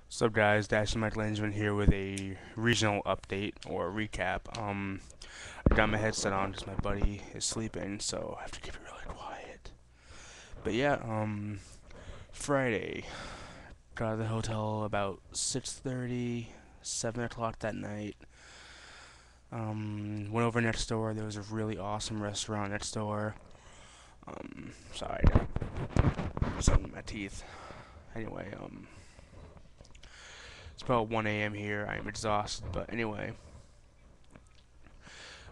What's up, guys? Dashing Mike Landsman here with a regional update or recap. I got my headset on because my buddy is sleeping, so I have to keep it really quiet. But yeah, Friday, got to the hotel about 6:30, 7 o'clock that night. Went over next door. There was a really awesome restaurant next door. Sorry, I got something in my teeth. Anyway, it's about 1 a.m. here. I am exhausted, but anyway.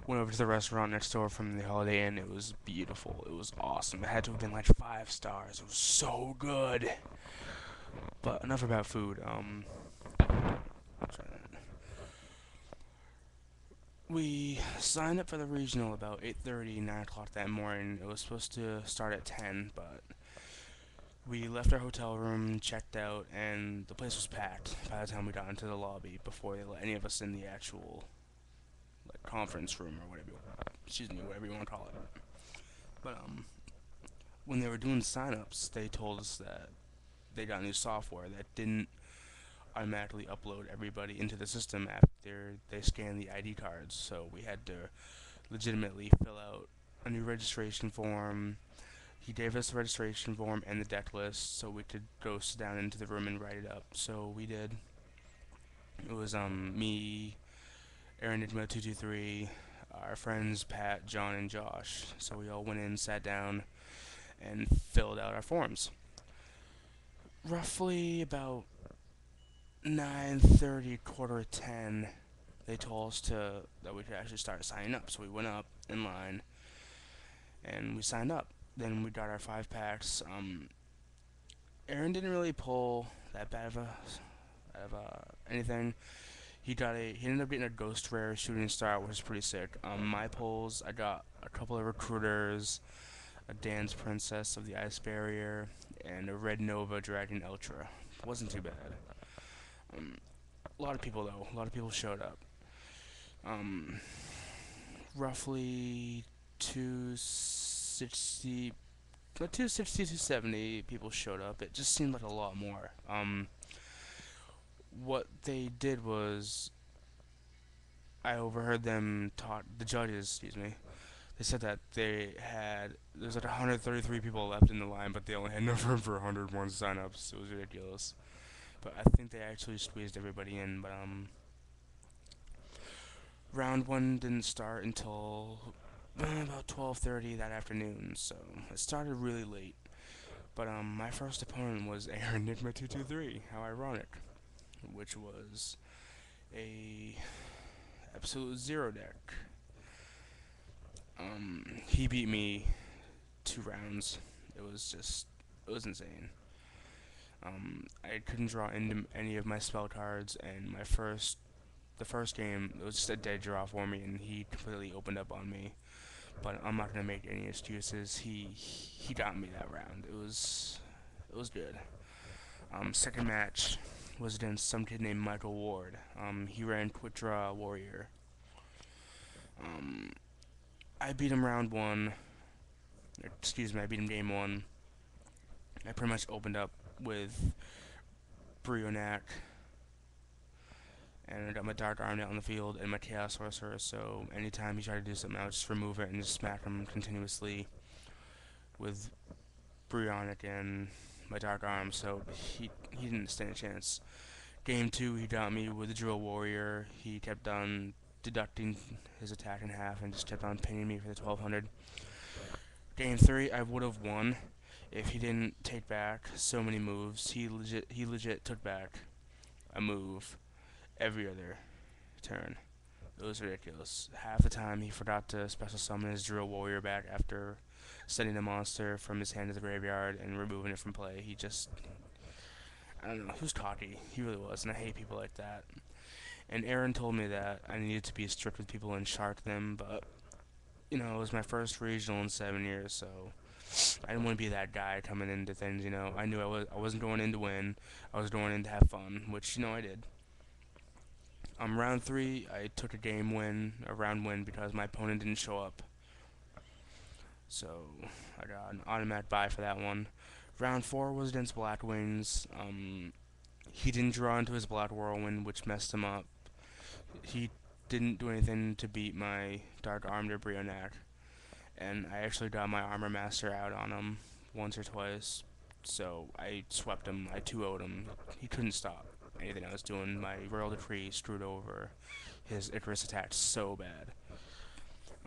Went over to the restaurant next door from the Holiday Inn. It was beautiful. It was awesome. It had to have been like 5 stars. It was so good. But enough about food. We signed up for the regional about 8:30, 9 o'clock that morning. It was supposed to start at 10, but we left our hotel room, checked out, and the place was packed by the time we got into the lobby before they let any of us in the actual like conference room or whatever. Whatever you want to call it. But when they were doing sign-ups, they told us that they got new software that didn't automatically upload everybody into the system after they scanned the ID cards. So we had to legitimately fill out a new registration form. He gave us the registration form and the deck list so we could go sit down into the room and write it up. So we did. It was me, Aaron Nidma 223, our friends Pat, John, and Josh. So we all went in, sat down, and filled out our forms. Roughly about 9:30, quarter to 10, they told us that we could actually start signing up. So we went up in line and we signed up. Then we got our 5 packs. Aaron didn't really pull that bad of a anything. He ended up getting a ghost rare shooting star, which is pretty sick. My pulls, I got a couple of recruiters, a Dan's Princess of the Ice Barrier, and a Red Nova Dragon Ultra. Wasn't too bad. Um, a lot of people though. A lot of people showed up. Um, Roughly 260, 260 to 70 people showed up. It just seemed like a lot more. What they did was I overheard them talk. The judges, excuse me. They said that there's like 133 people left in the line, but they only had enough room for 101 signups. It was ridiculous. But I think they actually squeezed everybody in. But round one didn't start until about 12:30 that afternoon, so it started really late. But my first opponent was Aaron Nigma 223. How ironic, which was a absolute zero deck. He beat me 2 rounds. It was insane. I couldn't draw into any of my spell cards, and the first game, it was just a dead draw for me, and he completely opened up on me. But I'm not gonna make any excuses. He got me that round. It was good. Second match was against some kid named Michael Ward. He ran Quick Draw Warrior. Um, I beat him round one. Excuse me, I beat him game one. I pretty much opened up with Brionac, and I got my Dark Arm out on the field and my Chaos Sorcerer, so anytime he tried to do something, I would just remove it and just smack him continuously with Brionic and my Dark Arm, so he didn't stand a chance. Game 2, he got me with the Drill Warrior. He kept on deducting his attack in half and just kept on pinning me for the 1200. Game 3, I would have won if he didn't take back so many moves. He legit took back a move every other turn. It was ridiculous. Half the time he forgot to special summon his Drill Warrior back after sending a monster from his hand to the graveyard and removing it from play. I don't know, he was cocky. He really was, and I hate people like that. And Aaron told me that I needed to be strict with people and shark them, but, it was my first regional in 7 years, so I didn't want to be that guy coming into things. I knew I wasn't going in to win. I was going in to have fun, which, I did. Round 3, I took a round win, because my opponent didn't show up. So, I got an automatic bye for that one. Round 4 was against Black Wings. He didn't draw into his Black Whirlwind, which messed him up. He didn't do anything to beat my Dark Armed or Brionac, and I actually got my Armor Master out on him once or twice. So I swept him. I 2-0'd him. He couldn't stop anything I was doing. My Royal Decree screwed over his Icarus attack so bad.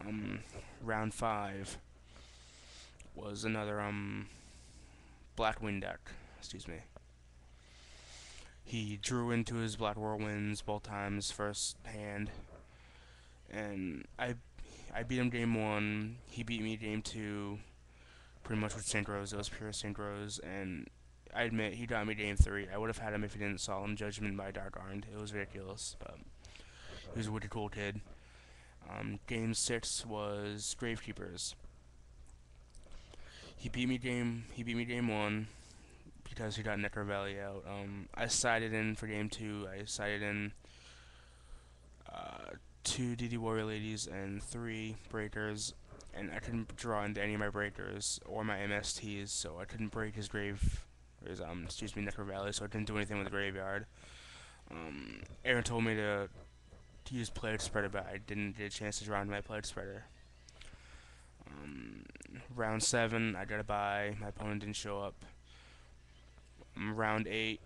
Um, Round 5 was another Blackwing deck. Excuse me. He drew into his Black Whirlwinds both times first hand, and I beat him game 1. He beat me game 2, pretty much with synchros. It was pure synchros, and I admit he got me game 3. I would have had him if he didn't Solemn Judgment by Dark Armed. It was ridiculous, but he was a wicked cool kid. Game 6 was Gravekeepers. He beat me game 1 because he got Necro Valley out. I sided in for game 2. I sided in 2 DD Warrior Ladies and 3 Breakers, and I couldn't draw into any of my Breakers or my MSTs, so I couldn't break his Necro Valley, so I couldn't do anything with the graveyard. Aaron told me to use Pledge Spreader, but I didn't get a chance to draw into my Pledge Spreader. Round 7, I got a bye. My opponent didn't show up. Round 8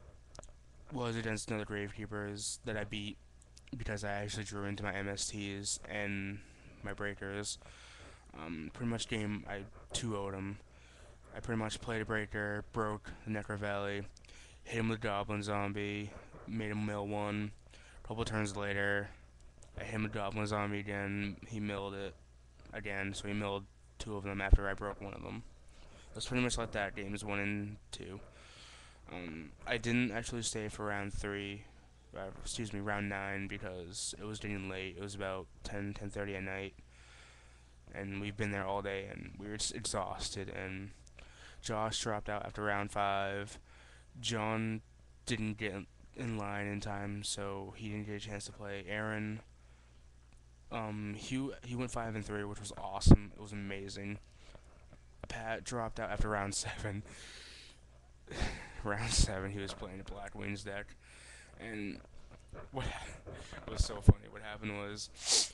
was against another Gravekeepers that I beat because I actually drew into my MSTs and my Breakers. Pretty much I 2-0'd him. I pretty much played a Breaker, broke the Necro Valley, hit him with a Goblin Zombie, made him mill 1. A couple turns later, I hit him with Goblin Zombie again. He milled it again, so he milled 2 of them after I broke 1 of them. That's pretty much like that. Games 1 and 2. I didn't actually stay for round 9 because it was getting late. It was about 10:30 at night, and we've been there all day, and we were just exhausted. And Josh dropped out after round 5. John didn't get in line in time, so he didn't get a chance to play. Aaron, he went 5-3, which was awesome. It was amazing. Pat dropped out after round 7. Round 7, he was playing a Black Wings deck, and what was so funny. What happened was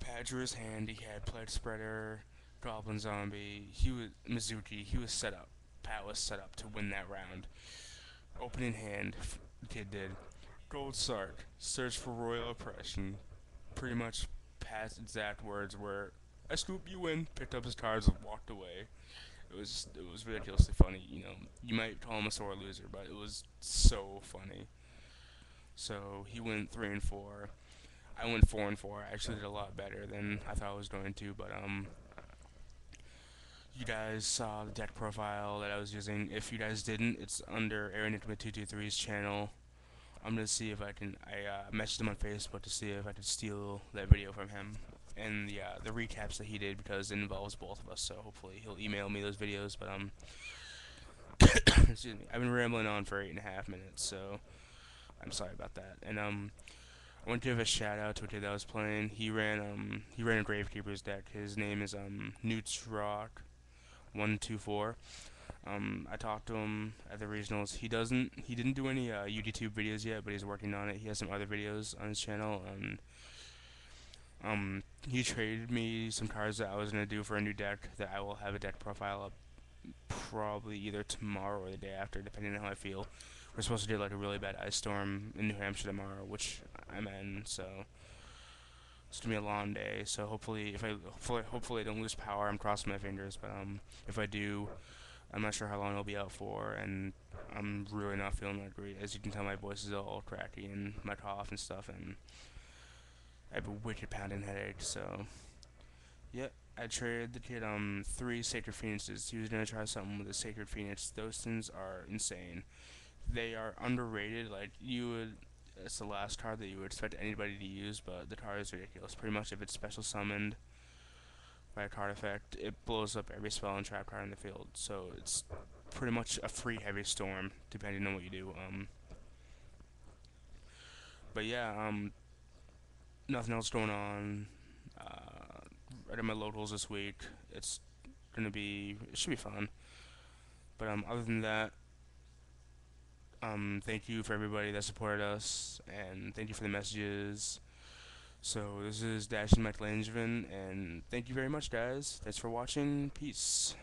Pat drew his hand. He had Pledge Spreader, Goblin Zombie. He was Mizuki. He was set up. Pat was set up to win that round. Opening hand, the kid did Gold Sark, search for royal oppression. Pretty much Pat's exact words were, "I scooped you in," picked up his cards, and walked away. It was ridiculously funny. You might call him a sore loser, but it was so funny. So he went 3-4. I went 4-4. I actually did a lot better than I thought I was going to, but you guys saw the deck profile that I was using. If you guys didn't, it's under Aaron 223's channel. I'm gonna see if I can. I messaged him on Facebook to see if I could steal that video from him and the recaps that he did because it involves both of us. So hopefully he'll email me those videos. But excuse me. I've been rambling on for 8.5 minutes, so I'm sorry about that. And I want to give a shout out to a kid that I was playing. He ran a Gravekeeper's deck. His name is Newt's Rock 124. I talked to him at the regionals. He didn't do any UDTube videos yet, but he's working on it. He has some other videos on his channel. He traded me some cards that I was gonna do for a new deck that I will have a deck profile up probably either tomorrow or the day after, depending on how I feel. We're supposed to do like a really bad ice storm in New Hampshire tomorrow, which I'm in, so it's gonna be a long day. So hopefully I don't lose power. I'm crossing my fingers, but if I do, I'm not sure how long I'll be out for, and I'm really not feeling that great. As you can tell, my voice is all cracky and my cough and stuff, and I have a wicked pounding headache. So yeah, I traded the kid 3 Sacred Phoenixes. He was gonna try something with a Sacred Phoenix. Those things are insane. They are underrated. Like it's the last card that you would expect anybody to use, but the card is ridiculous. Pretty much, if it's special summoned by a card effect, it blows up every spell and trap card in the field. So it's pretty much a free heavy storm, depending on what you do. But yeah, nothing else going on. Right at my locals this week. It should be fun. But other than that, Thank you for everybody that supported us, and thank you for the messages. So this is Dash and Michelangelo, and thank you very much, guys. Thanks for watching. Peace.